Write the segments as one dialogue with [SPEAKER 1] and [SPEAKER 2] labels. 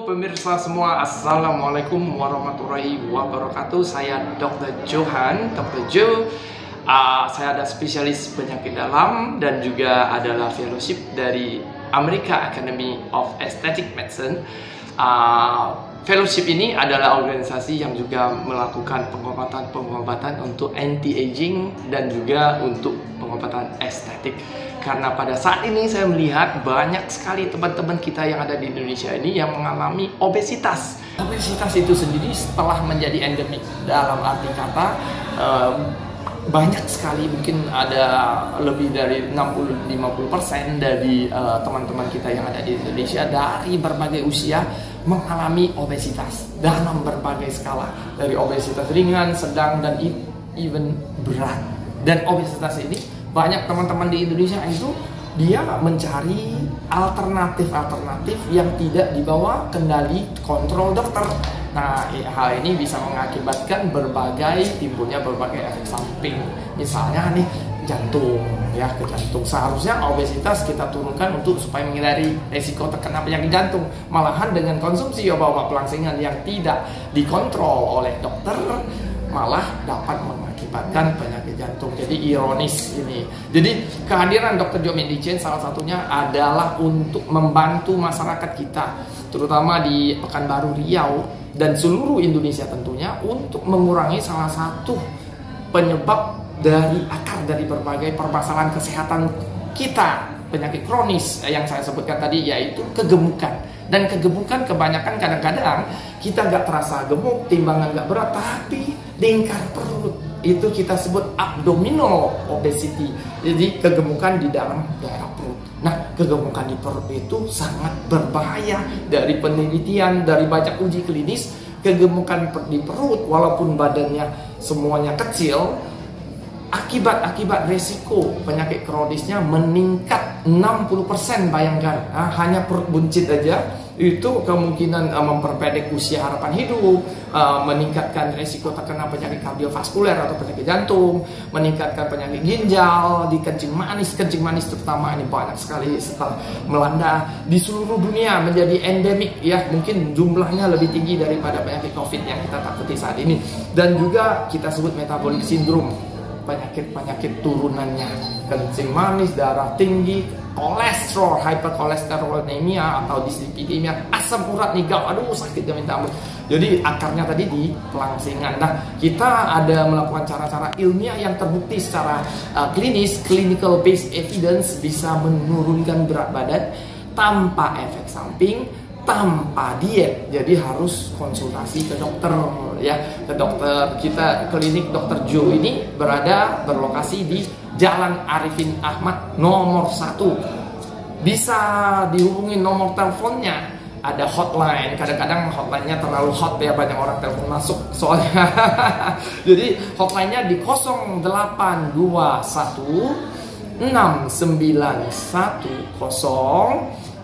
[SPEAKER 1] Pemirsa semua, Assalamualaikum warahmatullahi wabarakatuh. Saya Dr. Johan, Dr. Joe. Saya ada spesialis penyakit dalam dan juga adalah fellowship dari American Academy of Aesthetic Medicine. Fellowship ini adalah organisasi yang juga melakukan pengobatan untuk anti-aging dan juga untuk pengobatan estetik. Karena pada saat ini saya melihat banyak sekali teman-teman kita yang ada di Indonesia ini yang mengalami obesitas. Obesitas itu sendiri setelah menjadi endemik, dalam arti kata banyak sekali, mungkin ada lebih dari 60-50% dari teman-teman kita yang ada di Indonesia dari berbagai usia mengalami obesitas dalam berbagai skala, dari obesitas ringan, sedang, dan even berat. Dan obesitas ini banyak teman-teman di Indonesia itu dia mencari alternatif yang tidak dibawa kendali kontrol dokter. Nah, hal ini bisa mengakibatkan timbulnya berbagai efek samping. Misalnya nih jantung, ya, ke jantung. Seharusnya obesitas kita turunkan supaya menghindari resiko terkena penyakit jantung. Malahan dengan konsumsi obat-obat pelangsingan yang tidak dikontrol oleh dokter malah dapat mengakibatkan penyakit jantung. Jadi ironis ini. Jadi kehadiran Dr. Joe Medicine salah satunya adalah untuk membantu masyarakat kita, terutama di Pekanbaru Riau dan seluruh Indonesia tentunya, untuk mengurangi salah satu penyebab dari akar dari berbagai permasalahan kesehatan kita, penyakit kronis yang saya sebutkan tadi, yaitu kegemukan. Dan kegemukan kebanyakan kadang-kadang kita nggak terasa gemuk, timbangan nggak berat, tapi lingkar perut itu kita sebut abdominal obesity. Jadi kegemukan di dalam daerah perut. Nah, kegemukan di perut itu sangat berbahaya. Dari penelitian, dari banyak uji klinis, kegemukan di perut walaupun badannya semuanya kecil, akibat resiko penyakit kronisnya meningkat 60%. Bayangkan, hanya perut buncit aja itu kemungkinan memperpendek usia harapan hidup, meningkatkan resiko terkena penyakit kardiovaskuler atau penyakit jantung, meningkatkan penyakit ginjal, di kencing manis terutama ini banyak sekali setelah melanda di seluruh dunia menjadi endemik, ya, mungkin jumlahnya lebih tinggi daripada penyakit COVID yang kita takuti saat ini. Dan juga kita sebut metabolic syndrome, penyakit turunannya, kencing manis, darah tinggi, kolesterol, hyperkolesterolemia atau dislipidemia, asam urat nih, aduh sakitnya minta ampun. Jadi akarnya tadi di pelangsingan. Nah, kita ada melakukan cara-cara ilmiah yang terbukti secara klinis, clinical based evidence, bisa menurunkan berat badan tanpa efek samping, tanpa diet. Jadi harus konsultasi ke dokter, ya, ke dokter. Kita klinik Dr. Joe ini berlokasi di Jalan Arifin Ahmad nomor 1. Bisa dihubungi nomor teleponnya, ada hotline. Kadang-kadang hotline-nya terlalu hot, ya, banyak orang telepon masuk soalnya. Jadi hotline-nya di 0821 691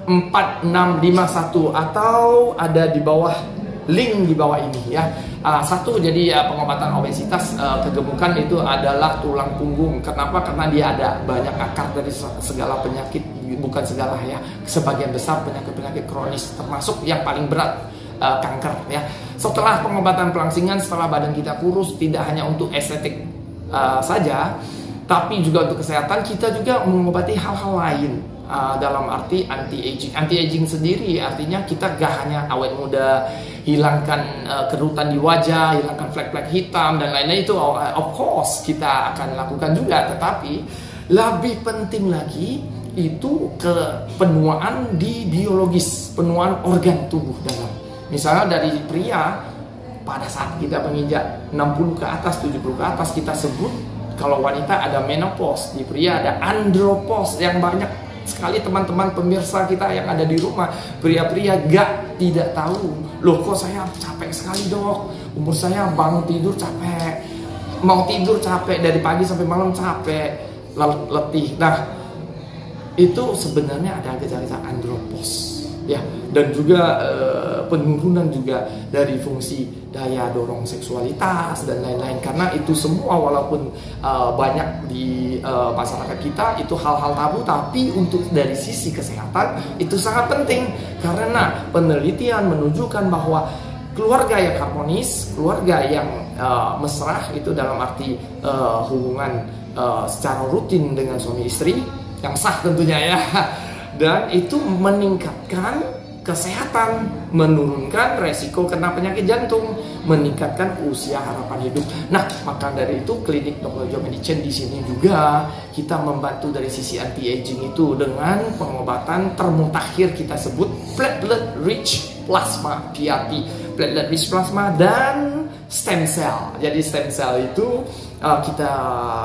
[SPEAKER 1] 4651 atau ada di bawah link di bawah ini, ya. Satu, jadi pengobatan obesitas, kegemukan itu adalah tulang punggung. Kenapa? Karena dia ada banyak akar dari segala penyakit, bukan segala, ya, sebagian besar penyakit kronis, termasuk yang paling berat, kanker, ya. Setelah pengobatan pelangsingan, setelah badan kita kurus, tidak hanya untuk estetik saja, tapi juga untuk kesehatan, kita juga mengobati hal-hal lain. Dalam arti anti-aging. Anti-aging sendiri artinya kita gak hanya awet muda, hilangkan kerutan di wajah, hilangkan flek-flek hitam dan lain-lain, itu of course kita akan lakukan juga, tetapi lebih penting lagi itu ke penuaan di biologis, penuaan organ tubuh dalam. Misalnya dari pria, pada saat kita menginjak 60 ke atas, 70 ke atas, kita sebut, kalau wanita ada menopause, di pria ada andropause. Yang banyak sekali teman-teman pemirsa kita yang ada di rumah, pria-pria tidak tahu, loh kok saya capek sekali, dok, umur saya bangun tidur capek, mau tidur capek, dari pagi sampai malam capek, letih. Nah, itu sebenarnya ada gejala andropause, ya. Dan juga penurunan juga dari fungsi daya dorong seksualitas dan lain-lain. Karena itu semua walaupun banyak di masyarakat kita itu hal-hal tabu, tapi untuk dari sisi kesehatan itu sangat penting. Karena penelitian menunjukkan bahwa keluarga yang harmonis, keluarga yang mesra itu dalam arti hubungan secara rutin dengan suami istri yang sah tentunya ya, dan itu meningkatkan kesehatan, menurunkan resiko kena penyakit jantung, meningkatkan usia harapan hidup. Nah, maka dari itu klinik Dr. Joe Medicine di sini juga kita membantu dari sisi anti-aging itu dengan pengobatan termutakhir kita sebut platelet rich plasma, PRP, platelet rich plasma dan stem cell. Jadi stem cell itu kita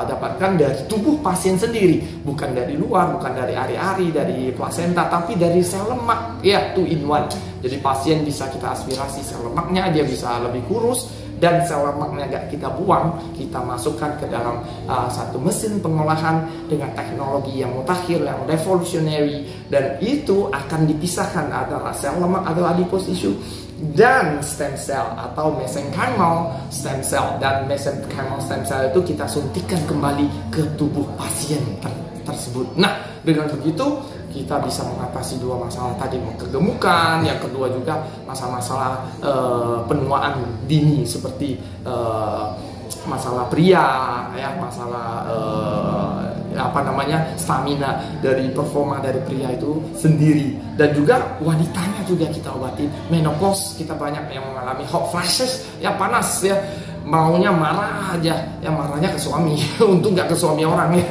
[SPEAKER 1] dapatkan dari tubuh pasien sendiri, bukan dari luar, bukan dari ari-ari, dari plasenta, tapi dari sel lemak, ya 2 in 1. Jadi pasien bisa kita aspirasi sel lemaknya, dia bisa lebih kurus, dan sel lemaknya gak kita buang, kita masukkan ke dalam satu mesin pengolahan dengan teknologi yang mutakhir, yang revolutionary, dan itu akan dipisahkan antara sel lemak atau adipose tissue dan stem cell atau mesenchymal stem cell. Dan mesenchymal stem cell itu kita suntikan kembali ke tubuh pasien tersebut. Nah, dengan begitu kita bisa mengatasi 2 masalah tadi, kegemukan, yang kedua juga masalah-masalah penuaan dini seperti masalah pria ya, masalah stamina dari performa dari pria itu sendiri, dan juga wanitanya juga kita obatin. Menopause, kita banyak yang mengalami hot flashes ya, panas ya, maunya marah aja ya, marahnya ke suami untung nggak ke suami orang ya,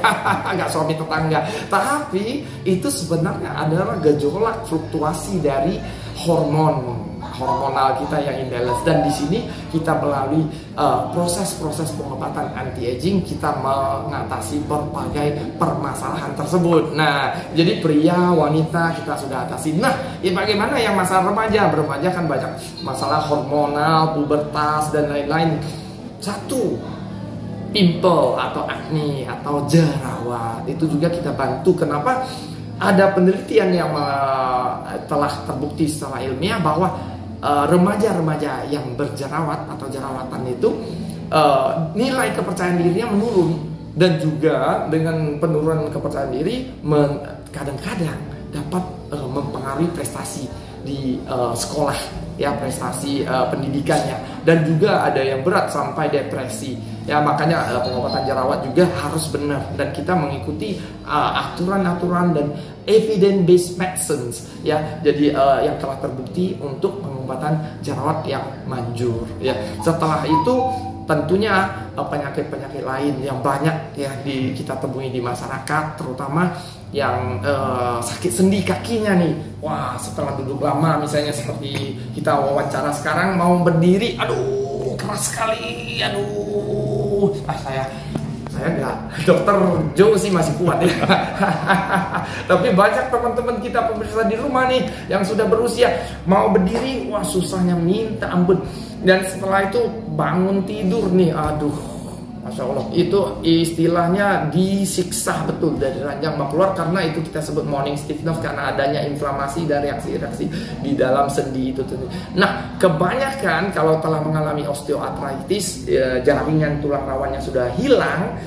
[SPEAKER 1] nggak suami tetangga, tapi itu sebenarnya adalah gejolak fluktuasi dari hormonal kita yang imbalance. Dan di sini kita melalui proses-proses pengobatan anti-aging kita mengatasi berbagai permasalahan tersebut. Nah, jadi pria, wanita kita sudah atasi. Nah, ya bagaimana yang masalah remaja? Remaja kan banyak masalah hormonal, pubertas dan lain-lain. 1, pimple atau acne atau jerawat, itu juga kita bantu. Kenapa? Ada penelitian yang telah terbukti secara ilmiah bahwa remaja-remaja yang berjerawat atau jerawatan itu nilai kepercayaan dirinya menurun, dan juga dengan penurunan kepercayaan diri kadang-kadang dapat mempengaruhi prestasi di sekolah ya, prestasi pendidikannya, dan juga ada yang berat sampai depresi ya. Makanya pengobatan jerawat juga harus benar, dan kita mengikuti aturan-aturan dan evidence based medicines ya. Jadi yang telah terbukti untuk pengobatan jerawat yang manjur ya. Setelah itu tentunya penyakit-penyakit lain yang banyak ya kita temui di masyarakat, terutama yang sakit sendi kakinya nih. Wah, setelah duduk lama misalnya seperti kita wawancara sekarang, mau berdiri, aduh keras sekali, aduh. Saya enggak, Dokter Joe sih masih kuat ya. Tapi banyak teman-teman kita pemirsa di rumah nih yang sudah berusia, mau berdiri, wah susahnya minta ampun. Dan setelah itu bangun tidur nih, aduh, Masya Allah, itu istilahnya disiksa betul dari ranjang mau keluar, karena itu kita sebut morning stiffness, karena adanya inflamasi dan reaksi-reaksi di dalam sendi itu. Nah, kebanyakan kalau telah mengalami osteoartritis, jaringan tulang rawannya sudah hilang,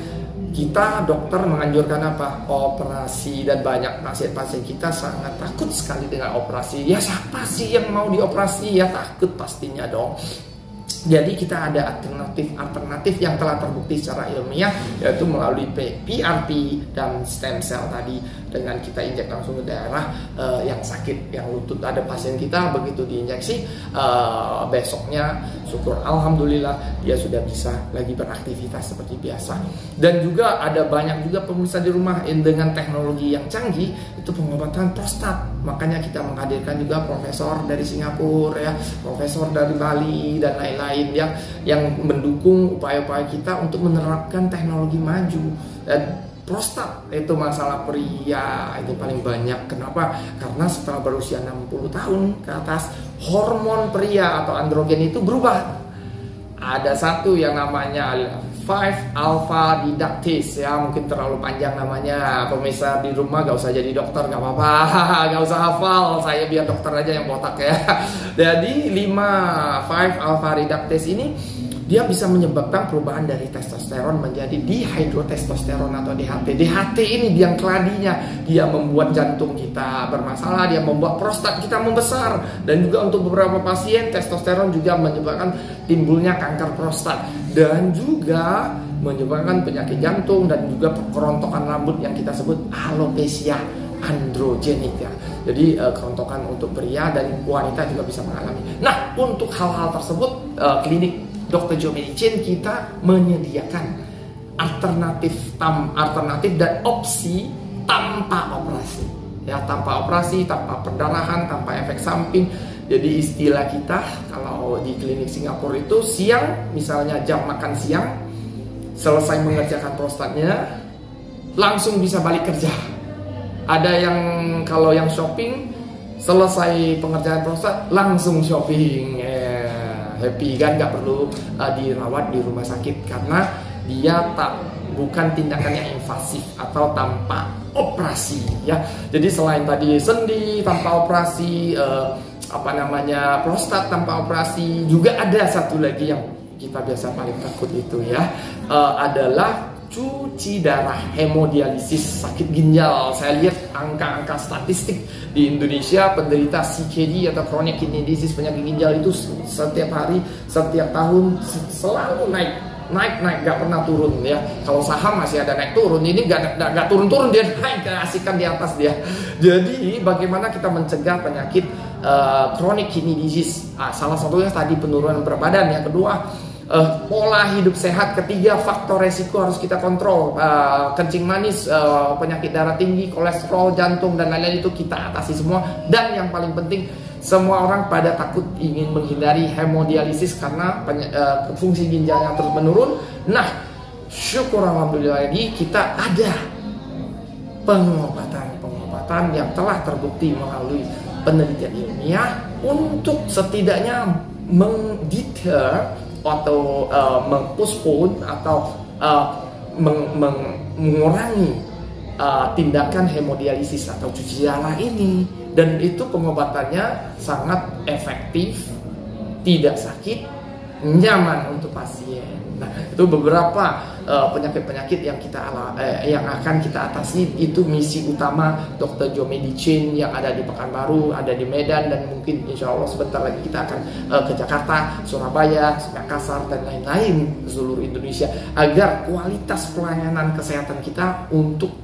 [SPEAKER 1] kita dokter menganjurkan apa? Operasi. Dan banyak pasien-pasien kita sangat takut sekali dengan operasi. Ya siapa sih yang mau dioperasi? Ya takut pastinya dong. Jadi kita ada alternatif yang telah terbukti secara ilmiah, yaitu melalui PRP dan stem cell tadi, dengan kita injek langsung ke daerah yang sakit, yang lutut. Ada pasien kita begitu diinjeksi, besoknya syukur alhamdulillah dia sudah bisa lagi beraktivitas seperti biasa. Dan juga ada banyak juga pemirsa di rumah dengan teknologi yang canggih, itu pengobatan prostat. Makanya kita menghadirkan juga profesor dari Singapura ya, profesor dari Bali dan lain-lain yang mendukung upaya-upaya kita untuk menerapkan teknologi maju. Dan prostat itu masalah pria itu paling banyak. Kenapa? Karena setelah berusia 60 tahun ke atas, hormon pria atau androgen itu berubah. Ada satu yang namanya 5-alpha reductase ya, mungkin terlalu panjang namanya. Pemirsa di rumah gak usah jadi dokter, gak apa-apa. Gak usah hafal, saya biar dokter aja yang botak ya. Jadi 5-alpha reductase ini dia bisa menyebabkan perubahan dari testosteron menjadi dihidrotestosteron atau DHT. DHT ini yang keladinya, dia membuat jantung kita bermasalah, dia membuat prostat kita membesar, dan juga untuk beberapa pasien testosteron juga menyebabkan timbulnya kanker prostat, dan juga menyebabkan penyakit jantung dan juga kerontokan rambut yang kita sebut alopecia androgenik ya. Jadi kerontokan untuk pria dan wanita juga bisa mengalami. Nah, untuk hal-hal tersebut klinik Dr. Joe Medicine kita menyediakan alternatif dan opsi tanpa operasi ya, tanpa operasi, tanpa perdarahan, tanpa efek samping. Jadi istilah kita kalau di klinik Singapura itu siang, misalnya jam makan siang, selesai mengerjakan prostatnya langsung bisa balik kerja. Ada yang kalau yang shopping selesai pengerjaan prostat langsung shopping, happy kan, nggak perlu dirawat di rumah sakit karena dia bukan tindakan yang invasif atau tanpa operasi ya. Jadi selain tadi sendi tanpa operasi, prostat tanpa operasi, juga ada satu lagi yang kita biasa paling takut itu ya, adalah cuci darah, hemodialisis, sakit ginjal. Saya lihat angka-angka statistik di Indonesia penderita CKD atau chronic kidney disease, penyakit ginjal itu setiap hari, setiap tahun selalu naik, gak pernah turun ya. Kalau saham masih ada naik turun, ini gak turun-turun, dia naik, keasikan di atas dia. Jadi bagaimana kita mencegah penyakit chronic kidney disease? Salah satunya tadi penurunan berat badan, yang kedua pola hidup sehat, ketiga faktor resiko harus kita kontrol, kencing manis, penyakit darah tinggi, kolesterol, jantung dan lain-lain itu kita atasi semua. Dan yang paling penting, semua orang pada takut ingin menghindari hemodialisis karena fungsi ginjalnya terus menurun. Nah, syukur alhamdulillah lagi kita ada pengobatan yang telah terbukti melalui penelitian ilmiah untuk setidaknya mengdeter atau mengpostpone atau mengurangi tindakan hemodialisis atau cuci darah ini, dan itu pengobatannya sangat efektif, tidak sakit, nyaman untuk pasien. Nah, itu beberapa penyakit-penyakit yang akan kita atasi. Itu misi utama Dr. Joe Medicine yang ada di Pekanbaru, ada di Medan, dan mungkin insya Allah sebentar lagi kita akan ke Jakarta, Surabaya, Makassar, dan lain-lain seluruh Indonesia, agar kualitas pelayanan kesehatan kita untuk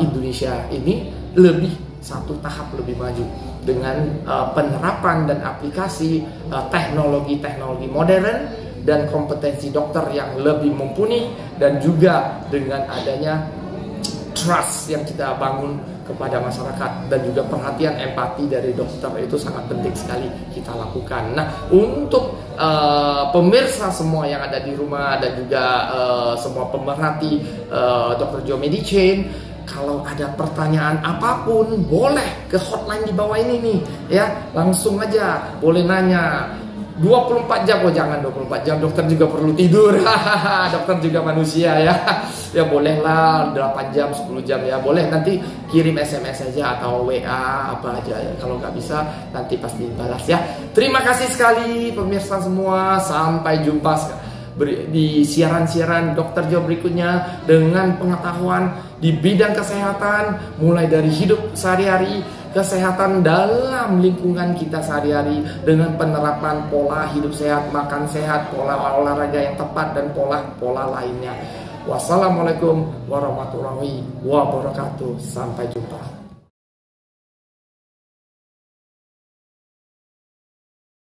[SPEAKER 1] Indonesia ini lebih satu tahap lebih maju dengan penerapan dan aplikasi teknologi-teknologi modern dan kompetensi dokter yang lebih mumpuni, dan juga dengan adanya trust yang kita bangun kepada masyarakat dan juga perhatian empati dari dokter, itu sangat penting sekali kita lakukan. Nah, untuk pemirsa semua yang ada di rumah dan juga semua pemerhati Dr. Joe Medicine, kalau ada pertanyaan apapun boleh ke hotline di bawah ini nih ya, langsung aja boleh nanya. 24 jam, jangan 24 jam, dokter juga perlu tidur. Dokter juga manusia ya. Ya bolehlah 8 jam, 10 jam ya boleh, nanti kirim SMS aja atau WA apa aja ya. Kalau nggak bisa nanti pasti balas ya. Terima kasih sekali pemirsa semua, sampai jumpa di siaran-siaran Dr. Joe berikutnya dengan pengetahuan di bidang kesehatan, mulai dari hidup sehari-hari, kesehatan dalam lingkungan kita sehari-hari dengan penerapan pola hidup sehat, makan sehat, pola olahraga yang tepat, dan pola-pola lainnya. Wassalamualaikum warahmatullahi wabarakatuh. Sampai jumpa.